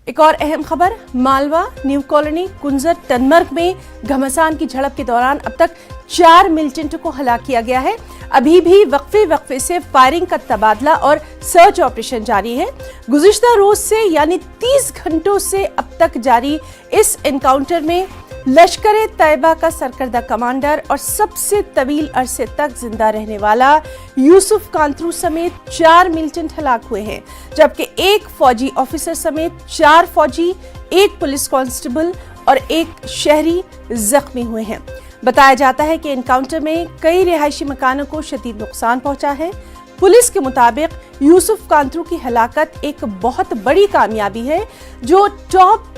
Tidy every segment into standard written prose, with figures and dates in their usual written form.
एक और अहम खबर, मालवा न्यू कॉलोनी कुंजर टनमर्ग में घमासान की झड़प के दौरान अब तक 4 मिलिटेंटों को हलाक किया गया है। अभी भी वक्फे से फायरिंग का तबादला और सर्च ऑपरेशन जारी है। गुज़िश्ता रोज से यानी 30 घंटों से अब तक जारी इस एनकाउंटर में लश्कर तैयबा का सरकर्दा कमांडर और सबसे तवील अरसे तक जिंदा रहने वाला यूसुफ कांतरू समेत 4 मिलिटेंट हलाक हुए हैं, जबकि एक फौजी ऑफिसर समेत 4 फौजी, एक पुलिस कांस्टेबल और एक शहरी जख्मी हुए हैं। बताया जाता है कि एनकाउंटर में कई रिहायशी मकानों को शदीद नुकसान पहुंचा है। पुलिस के मुताबिक यूसुफ कांतरू की हलाकत एक बहुत बड़ी कामयाबी है जो टॉप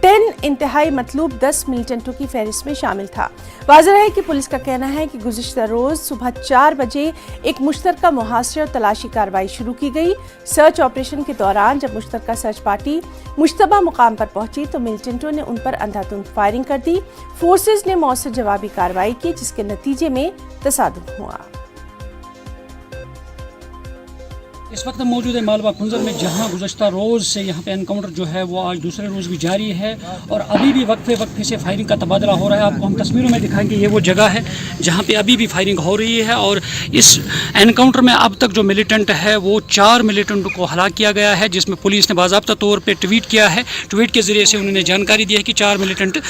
10 इंतहाई मतलूब 10 मिलिटेंटों की फहरिस्त में शामिल था। वाज़ेह है कि पुलिस का कहना है कि गुज़िश्ता रोज सुबह 4 बजे एक मुश्तरका मुहासरे और तलाशी कार्रवाई शुरू की गई। सर्च ऑपरेशन के दौरान जब मुश्तरका सर्च पार्टी मुश्तबा मुकाम पर पहुंची तो मिलिटेंटों ने उन पर अंधाधुंध फायरिंग कर दी। फोर्सेज ने मौसर जवाबी कार्रवाई की, जिसके नतीजे में तसादुम हुआ। इस वक्त मौजूद है मालवा कुंजर में, जहां गुज़श्ता रोज़ से यहाँ पे एनकाउंटर जो है वो आज दूसरे रोज़ भी जारी है और अभी भी वक्फे से फायरिंग का तबादला हो रहा है। आपको हम तस्वीरों में दिखाएंगे, ये वो जगह है जहाँ पे अभी भी फायरिंग हो रही है। और इस एनकाउंटर में अब तक जो मिलिटेंट है वो 4 मिलिटेंट को हलाक किया गया है, जिसमें पुलिस ने बाज़ाब्ता तौर पर ट्वीट किया है। ट्वीट के ज़रिए से उन्होंने जानकारी दी है कि 4 मिलिटेंट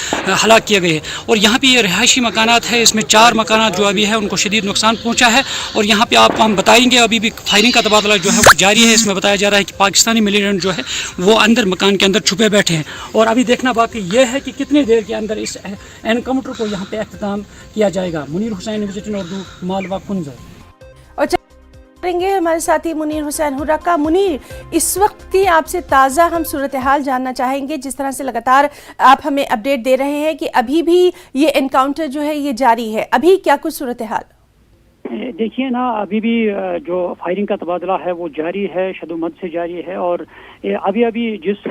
हलाक किए गए। और यहाँ पर ये रिहायशी मकानात है, इसमें 4 मकानात जो अभी है उनको शदीद नुकसान पहुँचा है। और यहाँ पर आपको हम बताएंगे अभी भी फायरिंग का तबादला जो है वो जारी है। इसमें बताया जा रहा है कि पाकिस्तानी मिलिटेंट जो है वो अंदर मकान के अंदर छुपे बैठे हैं। और अभी देखना बाकी ये है कि कितनी देर के अंदर इस एनकाउंटर को यहाँ पे अख्ताम किया जाएगा। मुनीर हुसैन, विजिटिंग उर्दू, मालवा कुंजर। और करेंगे हमारे साथी मुनीर हुसैन हुर्रका। मुनीर, इस वक्त की आपसे ताज़ा हम सूरत हाल जानना चाहेंगे। जिस तरह से लगातार आप हमें अपडेट दे रहे हैं कि अभी भी ये एनकाउंटर जो है ये जारी है, अभी क्या कुछ सूरत हाल? देखिए ना, अभी भी जो फायरिंग का तबादला है वो जारी है, शदुमत से जारी है। और अभी जिस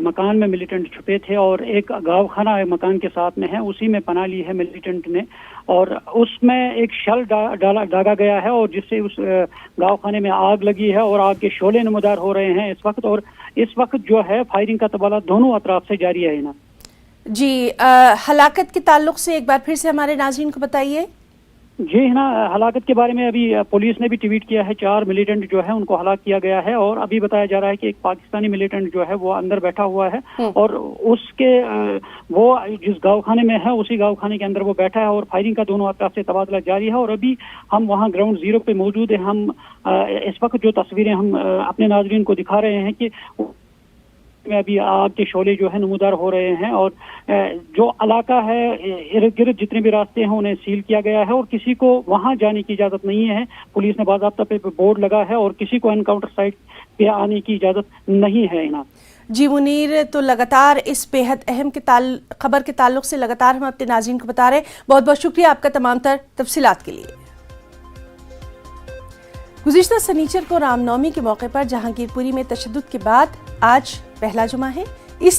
मकान में मिलिटेंट छुपे थे और एक गाँवखाना मकान के साथ में है, उसी में पनाह ली है मिलिटेंट ने और उसमें एक शल दागा गया है और जिससे उस गाँवखाने में आग लगी है और आग के शोले नमदार हो रहे हैं इस वक्त। और इस वक्त जो है फायरिंग का तबादला दोनों अतराफ से जारी है ना जी। हलाकत के ताल्लुक से एक बार फिर से हमारे नाज़रीन को बताइए। जी है ना, हलाकत के बारे में अभी पुलिस ने भी ट्वीट किया है, 4 मिलिटेंट जो है उनको हलाक किया गया है। और अभी बताया जा रहा है कि एक पाकिस्तानी मिलिटेंट जो है वो अंदर बैठा हुआ है और उसके वो जिस गाँवखाने में है उसी गाँवखाने के अंदर वो बैठा है और फायरिंग का दोनों तरफ से तबादला जारी है। और अभी हम वहाँ ग्राउंड जीरो पे मौजूद है। हम इस वक्त जो तस्वीरें हम अपने नाज़रीन को दिखा रहे हैं कि में अभी आग के शोले जो है नमूदार हो रहे हैं और जो इलाका है इर्द गिर्द जितने भी रास्ते हैं उन्हें सील किया गया है और किसी को वहां जाने की इजाजत नहीं है। पुलिस ने बाज़ाब्ता पे बोर्ड लगा है और किसी को एनकाउंटर साइट पे आने की इजाजत नहीं है ना। जी मुनीर, तो लगातार इस बेहद अहम खबर के ताल्लुक से लगातार हम अपने नाज़रीन को बता रहे हैं। बहुत बहुत शुक्रिया आपका तमाम तर तफसीलात के लिए। गुज़िश्ता शनिचर को रामनवमी के मौके पर जहांगीरपुरी में तशद्दुद के बाद आज पहला जुमा है। इस